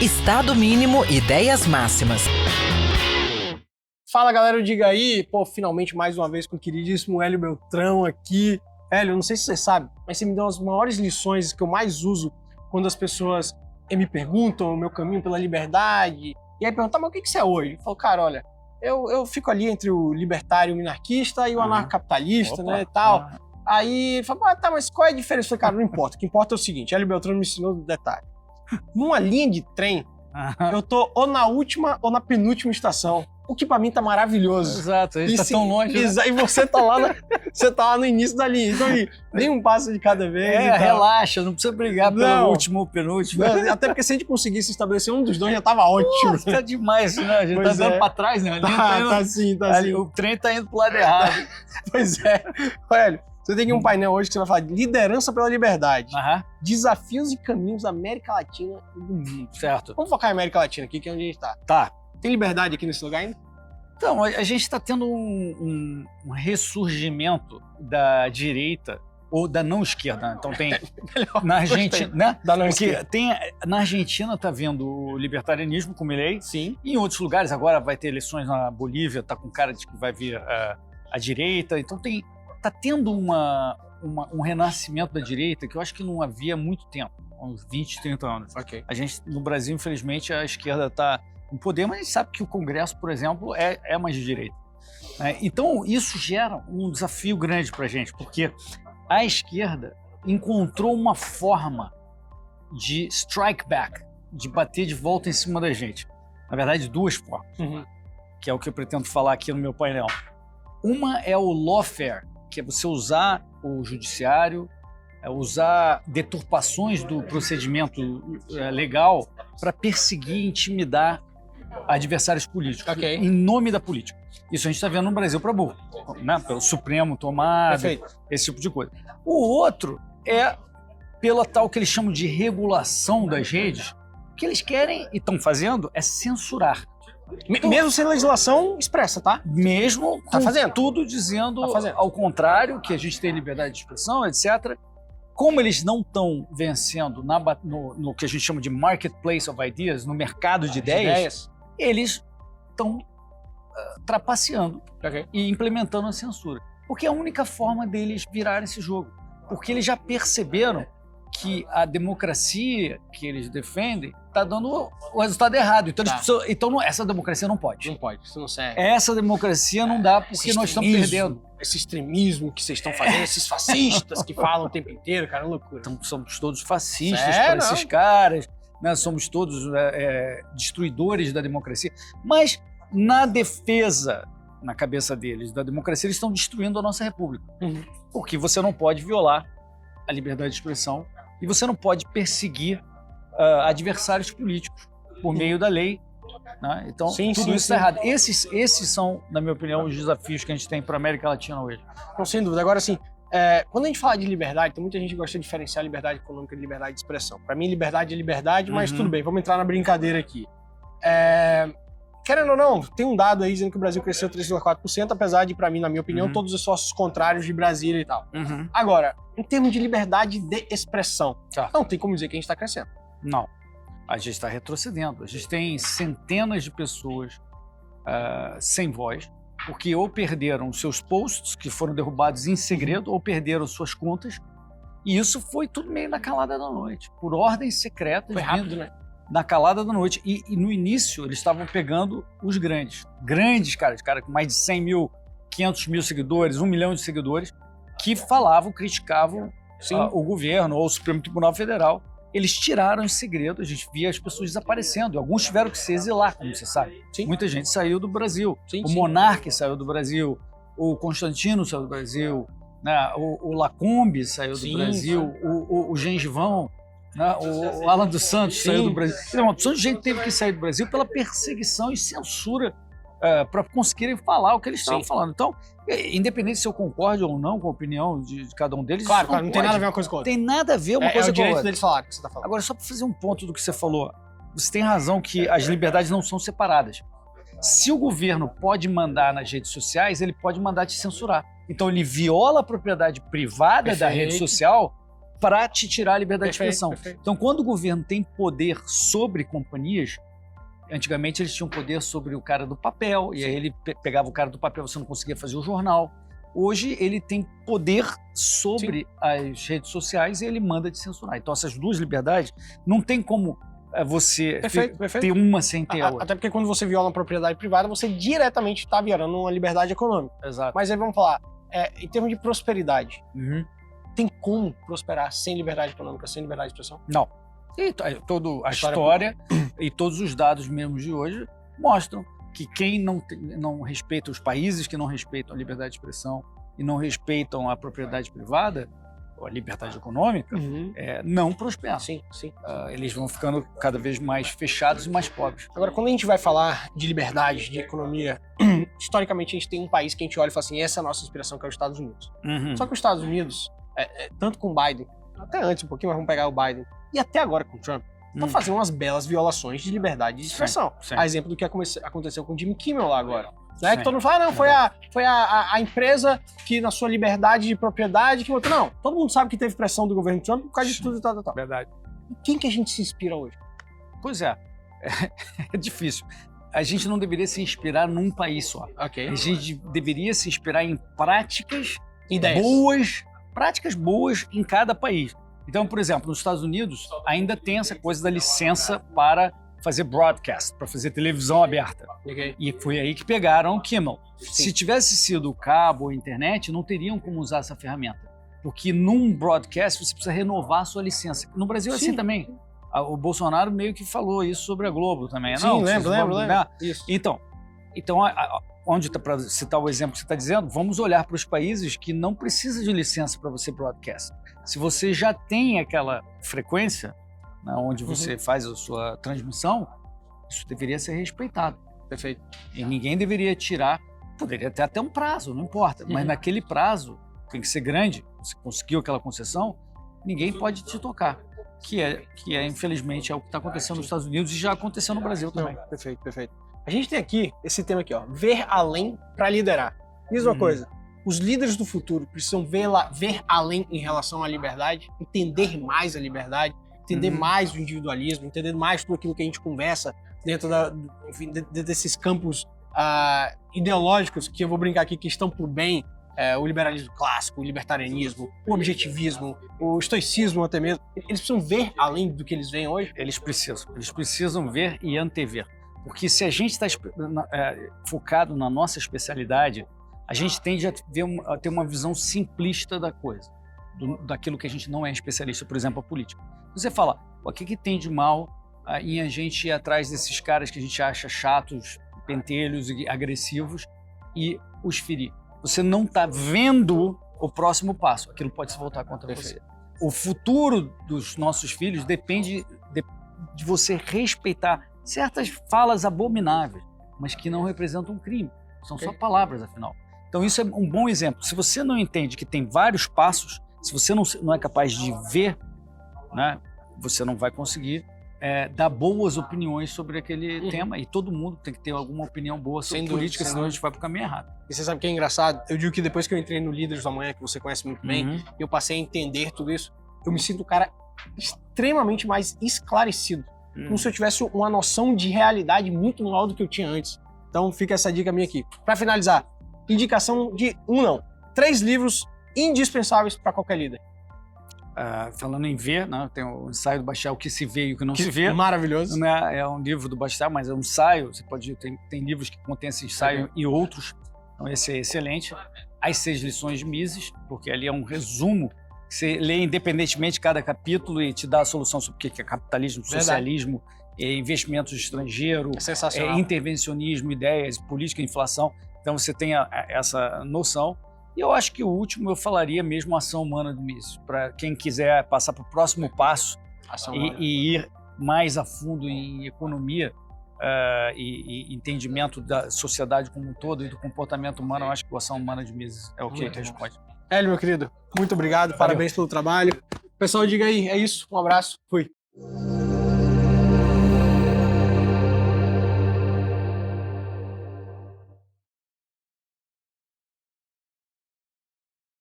Estado mínimo, ideias máximas. Fala, galera, Diga Aí. Pô, finalmente mais uma vez com o queridíssimo Hélio Beltrão aqui. Hélio, não sei se você sabe, mas você me deu as maiores lições que eu mais uso quando as pessoas me perguntam o meu caminho pela liberdade. E aí perguntam, mas o que você é hoje? Eu falo, cara, olha, eu fico ali entre o libertário minarquista e o anarcocapitalista, né, e tal. Aí ele fala, tá, mas qual é a diferença? Eu falei, cara, não importa. O que importa é o seguinte, Hélio Beltrão me ensinou do detalhe. Numa linha de trem, eu tô ou na última ou na penúltima estação. O que pra mim tá maravilhoso. Exato, a gente tá tão longe. E você tá lá no início da linha. Então, nem um passo de cada vez. Relaxa, não precisa brigar pelo último ou penúltimo. Até porque se a gente conseguisse estabelecer um dos dois, já tava ótimo. Tá demais, né? A gente tá andando pra trás, né? Tá sim. O trem tá indo pro lado errado. Pois é. Hélio, você tem aqui um painel hoje que você vai falar de liderança pela liberdade. Desafios e caminhos da América Latina e do mundo. Certo. Vamos focar em América Latina aqui, que é onde a gente tá. Tá. Tem liberdade aqui nesse lugar ainda? Então, a gente está tendo um ressurgimento da direita ou da não esquerda. Então tem na Argentina, né? Da não Porque esquerda. Na Argentina tá vendo o libertarianismo com Milei. Sim. E em outros lugares agora vai ter eleições na Bolívia, tá com cara de que vai vir a direita. Então tá tendo um renascimento da direita que eu acho que não havia há muito tempo, há uns 20, 30 anos. Ok. A gente, no Brasil, infelizmente, a esquerda está no poder, mas a gente sabe que o Congresso, por exemplo, é mais de direita. Então, isso gera um desafio grande para a gente, porque a esquerda encontrou uma forma de strike back, de bater de volta em cima da gente. Na verdade, duas formas, que é o que eu pretendo falar aqui no meu painel. Uma é o lawfare, que é você usar o judiciário, usar deturpações do procedimento legal para perseguir e intimidar adversários políticos, em nome da política. Isso a gente está vendo no Brasil para burro, né? Pelo Supremo tomado, esse tipo de coisa. O outro é pela tal que eles chamam de regulação das redes. O que eles querem e estão fazendo é censurar. Mesmo sem legislação expressa, tá? Mesmo tá fazendo. Tudo dizendo ao contrário, que a gente tem liberdade de expressão, etc. Como eles não estão vencendo no que a gente chama de marketplace of ideas, no mercado de ideias, eles estão trapaceando e implementando a censura. Porque é a única forma deles virar esse jogo. Porque eles já perceberam que a democracia que eles defendem está dando o resultado errado. Então, essa democracia não pode. Não pode, isso não serve. Essa democracia não dá porque nós estamos perdendo. Esse extremismo que vocês estão fazendo, esses fascistas que falam o tempo inteiro, cara, é loucura. Então, somos todos fascistas para esses caras, né? Somos todos destruidores da democracia. Mas, na defesa, na cabeça deles, da democracia, eles estão destruindo a nossa república. Porque você não pode violar a liberdade de expressão e você não pode perseguir adversários políticos por meio da lei. Né? Então, tudo isso está errado. Esses são, na minha opinião, os desafios que a gente tem para a América Latina hoje. Não, sem dúvida. Agora, assim, quando a gente fala de liberdade, tem muita gente que gosta de diferenciar liberdade econômica de liberdade de expressão. Para mim, liberdade é liberdade, mas tudo bem, vamos entrar na brincadeira aqui. Querendo ou não, tem um dado aí dizendo que o Brasil cresceu 3,4%, apesar de, para mim, na minha opinião, todos os esforços contrários de Brasília e tal. Agora, em termos de liberdade de expressão, não tem como dizer que a gente está crescendo. Não. A gente está retrocedendo. A gente tem centenas de pessoas sem voz, porque ou perderam seus posts, que foram derrubados em segredo, ou perderam suas contas. E isso foi tudo meio na calada da noite, por ordens secretas. Foi rápido, né? Na calada da noite. E no início, eles estavam pegando os grandes caras com mais de 100 mil, 500 mil seguidores, 1 milhão de seguidores, que falavam, criticavam o governo ou o Supremo Tribunal Federal. Eles tiraram em segredo, a gente via as pessoas desaparecendo. Alguns tiveram que se exilar, como você sabe. Muita gente saiu do Brasil. O Monark saiu do Brasil, o Constantino saiu do Brasil, né? O Lacombe saiu do Brasil, o Gengivão, né? O Alan dos Santos saiu do Brasil. Uma opção de gente teve que sair do Brasil pela perseguição e censura para conseguirem falar o que eles estavam falando. Então, independente se eu concordo ou não com a opinião de cada um deles, claro, não tem nada a ver uma coisa com a outra. Tem nada a ver uma coisa com a outra. É o direito deles falar o que você está falando. Agora, só para fazer um ponto do que você falou, você tem razão que as liberdades não são separadas. Se o governo pode mandar nas redes sociais, ele pode mandar te censurar. Então, ele viola a propriedade privada da rede social para te tirar a liberdade de expressão. Perfeito. Então, quando o governo tem poder sobre companhias, antigamente eles tinham poder sobre o cara do papel, e aí ele pegava o cara do papel, você não conseguia fazer o jornal. Hoje ele tem poder sobre as redes sociais e ele manda te censurar. Então, essas duas liberdades não tem como você ter uma sem ter a outra. Até porque quando você viola a propriedade privada, você diretamente está violando uma liberdade econômica. Exato. Mas aí vamos falar, em termos de prosperidade, Uhum. tem como prosperar sem liberdade econômica, sem liberdade de expressão? Não. E toda a história e todos os dados mesmo de hoje mostram que quem não respeita os países que não respeitam a liberdade de expressão e não respeitam a propriedade privada, ou a liberdade econômica, não prosperam. Sim. Eles vão ficando cada vez mais fechados e mais pobres. Agora, quando a gente vai falar de liberdade, de economia, historicamente a gente tem um país que a gente olha e fala assim, essa é a nossa inspiração, que é os Estados Unidos. Uhum. Só que os Estados Unidos, tanto com o Biden, até antes um pouquinho, mas vamos pegar o Biden, e até agora com o Trump, tá fazendo umas belas violações de liberdade de expressão. Sim. A exemplo do que aconteceu com o Jimmy Kimmel lá agora. Né? Que todo mundo fala, não, foi a empresa que na sua liberdade de propriedade que botou. Não, todo mundo sabe que teve pressão do governo Trump por causa de tudo e tal. Verdade. E quem que a gente se inspira hoje? Pois é. É difícil. A gente não deveria se inspirar num país só. Ok. A gente deveria se inspirar em práticas boas em cada país. Então, por exemplo, nos Estados Unidos ainda tem essa coisa da licença para fazer broadcast, para fazer televisão aberta. Okay. E foi aí que pegaram o Kimmel. Se tivesse sido cabo ou internet, não teriam como usar essa ferramenta. Porque num broadcast você precisa renovar a sua licença. No Brasil é assim também. O Bolsonaro meio que falou isso sobre a Globo também. Sim, não, lembro. Isso. Então onde está, para citar o exemplo que você está dizendo, vamos olhar para os países que não precisam de licença para você broadcast. Se você já tem aquela frequência, né, onde você faz a sua transmissão, isso deveria ser respeitado. Perfeito. E ninguém deveria tirar, poderia ter até um prazo, não importa, mas naquele prazo tem que ser grande, você conseguiu aquela concessão, ninguém pode te tocar. Que é infelizmente, é o que está acontecendo nos Estados Unidos e já aconteceu no Brasil também. Não, perfeito. A gente tem aqui, esse tema aqui, ó, ver além para liderar. Diz uma coisa, os líderes do futuro precisam ver além em relação à liberdade, entender mais a liberdade, entender mais o individualismo, entender mais tudo aquilo que a gente conversa dentro desses campos ideológicos, que eu vou brincar aqui, que estão por bem, o liberalismo clássico, o libertarianismo, o objetivismo, o estoicismo até mesmo. Eles precisam ver além do que eles veem hoje? Eles precisam ver e antever. Porque se a gente está focado na nossa especialidade, a gente tende a ter uma visão simplista da coisa, daquilo que a gente não é especialista, por exemplo, a política. Você fala, o que tem de mal em a gente ir atrás desses caras que a gente acha chatos, pentelhos e agressivos e os ferir? Você não está vendo o próximo passo, aquilo pode se voltar contra você. O futuro dos nossos filhos depende de você respeitar certas falas abomináveis, mas que não representam um crime. São só palavras, afinal. Então isso é um bom exemplo. Se você não entende que tem vários passos, se você não é capaz de ver, né, você não vai conseguir dar boas opiniões sobre aquele tema. E todo mundo tem que ter alguma opinião boa sobre política, senão a gente vai para o caminho errado. E você sabe o que é engraçado? Eu digo que depois que eu entrei no Líderes da Manhã, que você conhece muito bem, eu passei a entender tudo isso, eu me sinto um cara extremamente mais esclarecido. Como se eu tivesse uma noção de realidade muito maior do que eu tinha antes. Então fica essa dica minha aqui. Para finalizar, indicação de 3 livros indispensáveis para qualquer líder. Falando em ver, né, tem o ensaio do Bashar, o que se vê e o que não se vê. Maravilhoso. Né, é um livro do Bashar, mas é um ensaio. Você pode tem livros que contêm esse ensaio e outros. Então esse é excelente. As 6 lições de Mises, porque ali é um resumo. Você lê independentemente de cada capítulo e te dá a solução sobre o que é capitalismo, socialismo, investimentos estrangeiros, intervencionismo, ideias, política, inflação. Então você tem essa noção. E eu acho que o último eu falaria mesmo Ação Humana do Mises, para quem quiser passar para o próximo passo e ir mais a fundo em economia e entendimento da sociedade como um todo e do comportamento humano. Eu acho que a Ação Humana de Mises é o que responde. Hélio, meu querido, muito obrigado, parabéns pelo trabalho. Pessoal, diga aí, é isso, um abraço, fui.